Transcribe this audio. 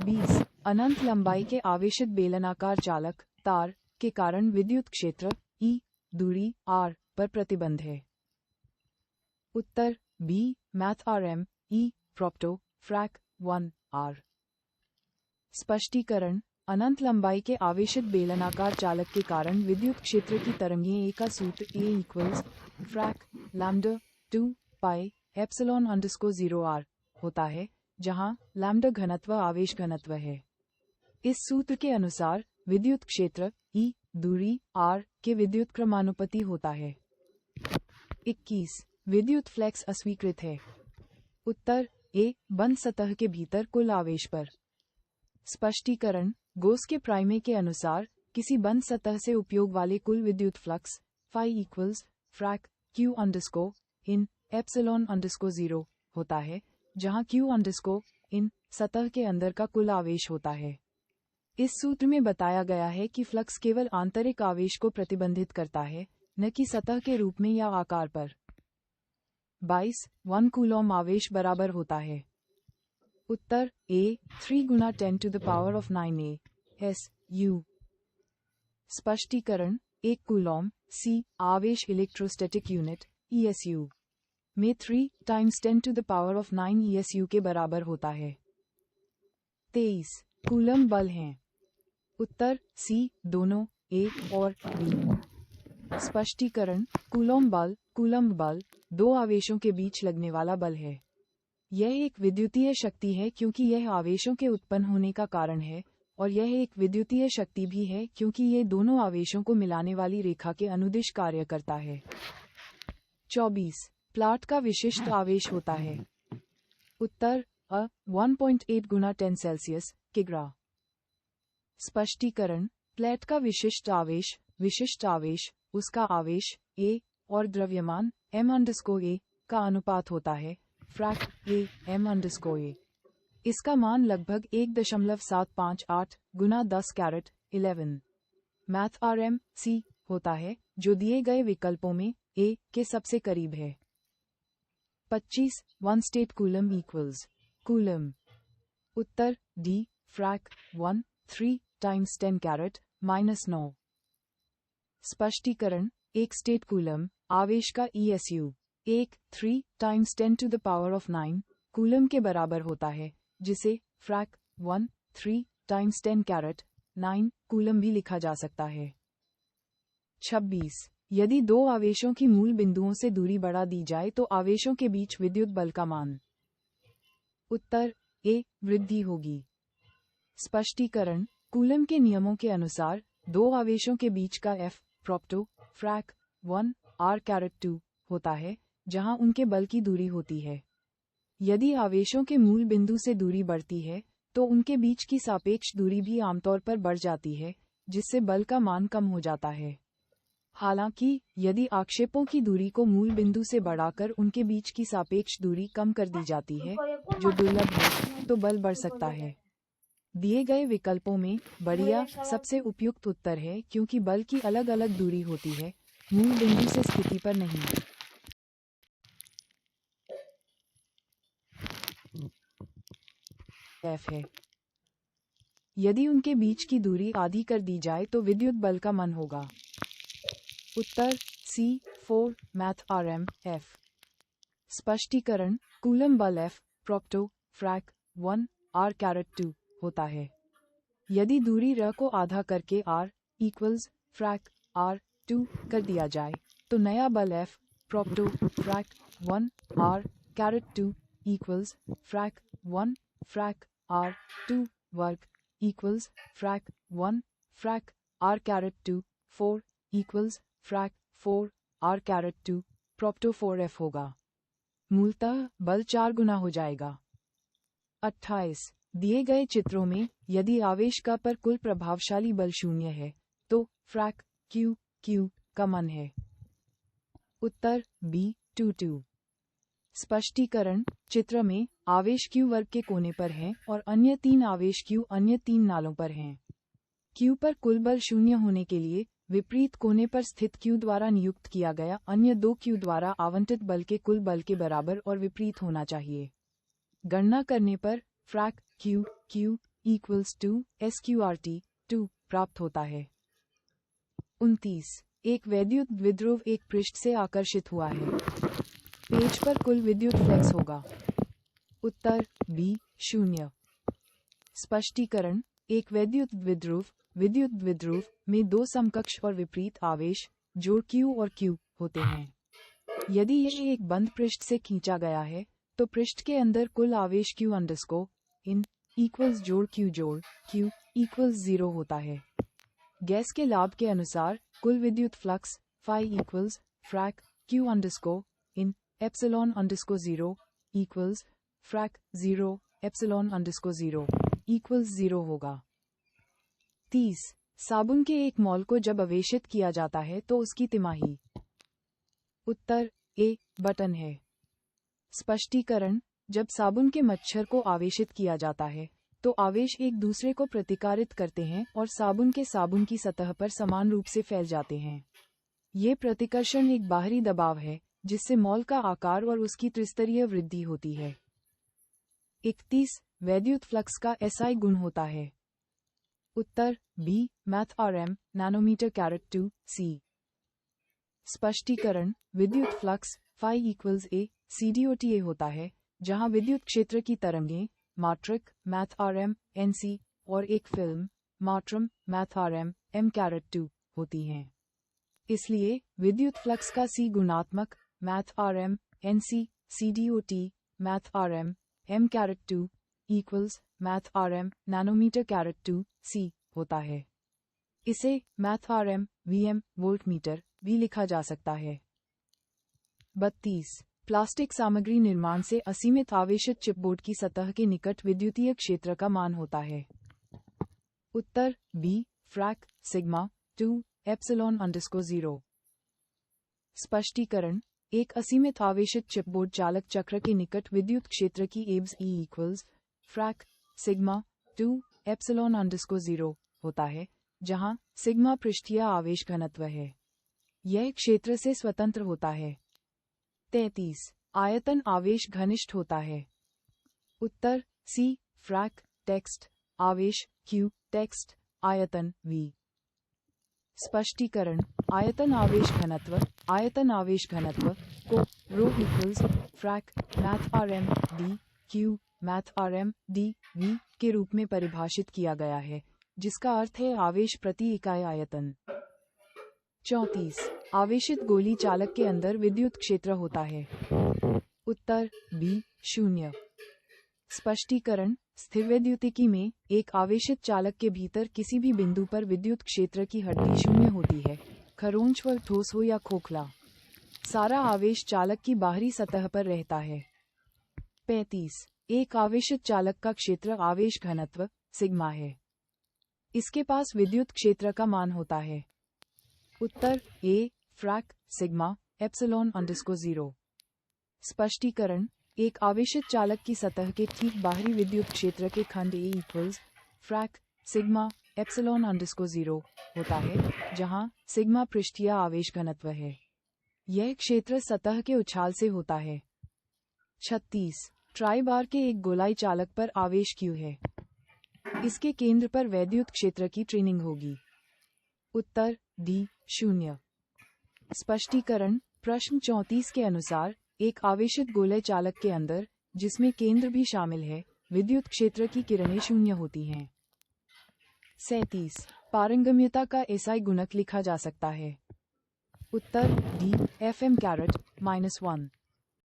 20 अनंत लंबाई के आवेशित बेलनाकार चालक तार के कारण विद्युत क्षेत्र E दूरी r पर प्रतिबंध है। उत्तर B math RM E प्रोप्टो frac 1 r। स्पष्टीकरण अनंत लंबाई के आवेशित बेलनाकार चालक के कारण विद्युत क्षेत्र की तरंगें A का सूत्र A equals frac lambda 2 pi epsilon underscore 0 r होता है, जहां लैम्डा घनत्व आवेश घनत्व है। इस सूत्र के अनुसार विद्युत क्षेत्र E दूरी r के विद्युत क्रमानुपाती होता है। 21 विद्युत फ्लक्स अस्वीकृत है। उत्तर A बंद सतह के भीतर कुल आवेश पर। स्पष्टीकरण गोस के प्राइमे के अनुसार किसी बंद सतह से उपयोग वाले कुल विद्युत flux phi equals frac q underscore in epsilon underscore 0 होता है, जहां q अंडरस्कोर इन सतह के अंदर का कुल आवेश होता है। इस सूत्र में बताया गया है कि फ्लक्स केवल आंतरिक आवेश को प्रतिबंधित करता है, न कि सतह के रूप में या आकार पर। 22 1 कूलॉम आवेश बराबर होता है। उत्तर A 3 Guna 10 to the power of 9 A S U। स्पष्टीकरण 1 कूलॉम C आवेश इलेक्ट्रोस्टैटिक यूनिट ESU में 3 times 10 to the power of 9 ESU के बराबर होता है। 23 कूलम बल हैं। उत्तर C दोनों A और B। स्पष्टीकरण कूलॉम बल दो आवेशों के बीच लगने वाला बल है। यह एक विद्युतीय शक्ति है क्योंकि यह आवेशों के उत्पन्न होने का कारण है, और यह एक विद्युतीय शक्ति भी है क्योंकि ये दोनों आवेशों को मिलाने वाली रेखा के अनुदिश कार्य करता है। 24 प्लाट का विशिष्ट आवेश होता है। उत्तर 1.8 गुना 10 सेल्सियस किग्रा। स्पष्टीकरण प्लेट का विशिष्ट आवेश उसका आवेश A और द्रव्यमान m_a का अनुपात होता है, फ्रैक A m_a। इसका मान लगभग 1.758 गुना 10 कैरेट 11 मैथ RM C होता है, जो दिए गए विकल्पों में A के सबसे करीब है। 25 1 स्टेट कूलम इक्वल्स कूलम। उत्तर D फ्रैक 1 3 times 10 कैरेट -9। स्पष्टीकरण एक स्टेट कूलम आवेश का ESU 1 3 times 10 to the power of 9 coulomb के बराबर होता है, जिसे फ्रैक 1 3 times 10 कैरेट 9 कूलम भी लिखा जा सकता है। 26 यदि दो आवेशों की मूल बिंदुओं से दूरी बढ़ा दी जाए तो आवेशों के बीच विद्युत बल का मान। उत्तर A वृद्धि होगी। स्पष्टीकरण कूलम के नियमों के अनुसार दो आवेशों के बीच का F propto frac 1 r caret 2 होता है, जहां उनके बल की दूरी होती है। यदि आवेशों के मूल बिंदु से दूरी बढ़ती है, तो उनके बीच की सापेक्ष दूरी भी आमतौर पर बढ़ जाती है, जिससे बल का मान कम हो जाता है। हालांकि यदि आक्षेपों की दूरी को मूल बिंदु से बढ़ाकर उनके बीच की सापेक्ष दूरी कम कर दी जाती है, जो दुर्लभ है, तो बल बढ़ सकता है। दिए गए विकल्पों में बढ़िया सबसे उपयुक्त उत्तर है, क्योंकि बल की अलग अलग दूरी होती है, मूल बिंदु से स्थिति पर नहीं। F है। यदि उनके बीच की दूरी आधी कर दी जाए तो विद्युत बल का मान होगा। उत्तर C 4 मैथ RM F। स्पष्टीकरण कूलम बल F propto frac 1 r caret 2 होता है। यदि दूरी r को आधा करके r इक्वल्स फ्रैक r 2 कर दिया जाए, तो नया बल F propto frac 1 r caret 2 equals frac 1 frac r 2 वर्ग equals frac 1 frac r caret 2 4 equals frac 4 r caret 2 propto 4F होगा। मूलतः बल 4 गुना हो जाएगा। 28 दिए गए चित्रों में यदि आवेश का पर कुल प्रभावशाली बल 0 है, तो फ्रैक Q का मान है। उत्तर B 2 स्पष्टीकरण चित्र में आवेश Q वर्ग के कोने पर है और अन्य 3 आवेश Q अन्य 3 नालों पर हैं। Q पर कुल बल 0 होने के लिए विपरीत कोने पर स्थित Q द्वारा नियुक्त किया गया अन्य 2 Q द्वारा आवंटित बल के कुल बल के बराबर और विपरीत होना चाहिए। गणना करने पर फ्रैक Q इक्वल्स टू SQRT 2 प्राप्त होता है। 29. एक वैद्युत द्विध्रुव एक पृष्ठ से आकर्षित हुआ है। पेज पर कुल विद्युत फ्लक्स होगा। उत्तर बी 0। स्पष्टीकरण, एक वैद्युत द्विध्रुव में दो समकक्ष और विपरीत आवेश जोड़ Q और Q होते हैं। यदि यह एक बंद पृष्ठ से खींचा गया है तो पृष्ठ के अंदर कुल आवेश Q अंडरस्कोर इन इक्वल्स जोड़ Q इक्वल्स 0 होता है। गैस के लाभ के अनुसार कुल विद्युत flux phi equals frac Q underscore in epsilon underscore 0 equals frac 0 epsilon underscore 0 equals 0 होगा। 30. साबुन के एक मोल को जब आवेशित किया जाता है तो उसकी तिमाही। उत्तर ए बटन है। स्पष्टीकरण, जब साबुन के मच्छर को आवेशित किया जाता है तो आवेश एक दूसरे को प्रतिकारित करते हैं और साबुन की सतह पर समान रूप से फैल जाते हैं। ये प्रतिकर्षण एक बाहरी दबाव है जिससे मोल का आकार और उसकी त्रिस्तरीय वृद्धि होती है। 31. वैद्युत फ्लक्स का SI गुण होता है। उत्तर B math RM nanometre caret 2 C। स्पष्टीकरण, विद्युत flux phi equals A CDOTA होता है जहां विद्युत क्षेत्र की तरंगें माट्रिक मैथ RM NC और एक फिल्म माट्रम मैथ RM M कैरेट 2 होती हैं। इसलिए विद्युत फ्लक्स का C गुणात्मक math RM NC CDOT math RM M caret 2 equals math RM nanometre caret 2 C होता है। इसे मैथ RM VM वोल्टमीटर भी लिखा जा सकता है। 32. प्लास्टिक सामग्री निर्माण से असीमित आवेशित चिपबोर्ड की सतह के निकट विद्युतीय क्षेत्र का मान होता है। उत्तर बी फ्रैक सिग्मा 2 एप्सिलॉन अंडरस्कोर 0। स्पष्टीकरण, एक असीमित आवेशित चिपबोर्ड चालक चक्र के निकट विद्युत क्षेत्र की abs E equals frac sigma 2 epsilon underscore 0 होता है जहां सिग्मा पृष्ठीय आवेश घनत्व है। यह क्षेत्र से स्वतंत्र होता है। 33. आयतन आवेश घनिष्ठ होता है। उत्तर सी फ्रैक टेक्स्ट आवेश Q टेक्स्ट आयतन V। स्पष्टीकरण, आयतन आवेश घनत्व को rho equals frac math RM D Q math RM D V के रूप में परिभाषित किया गया है जिसका अर्थ है आवेश प्रति इकाई आयतन। 34. आवेशित गोली चालक के अंदर विद्युत क्षेत्र होता है। उत्तर बी 0। स्पष्टीकरण, स्थिरवैद्युतिकी में एक आवेशित चालक के भीतर किसी भी बिंदु पर विद्युत क्षेत्र की हड्डी 0 होती है, खरोंच व ठोस हो या खोखला। सारा आवेश चालक की बाहरी सतह पर रहता है। 35. एक आवेशित चालक का क्षेत्र आवेश घनत्व सिग्मा है। इसके पास विद्युत क्षेत्र का मान होता है। उत्तर ए फ्रैक सिग्मा एप्सिलॉन अंडरस्कोर 0। स्पष्टीकरण, एक आवेशित चालक की सतह के ठीक बाहरी विद्युत क्षेत्र के खंड ए equals frac sigma epsilon underscore 0 होता है जहां सिग्मा पृष्ठीय आवेश घनत्व है। यह क्षेत्र सतह के उछाल से होता है। 36. ट्राई बार के एक गोलाई चालक पर आवेश Q है। इसके केंद्र पर वैद्युत क्षेत्र की ट्रेनिंग होगी। उत्तर डी 0। स्पष्टीकरण, प्रश्न 34 के अनुसार एक आवेशित गोले चालक के अंदर जिसमें केंद्र भी शामिल है विद्युत क्षेत्र की किरणें 0 होती हैं। 37. पारंगम्यता का SI गुणक लिखा जा सकता है। उत्तर डी FM कैरेट -1।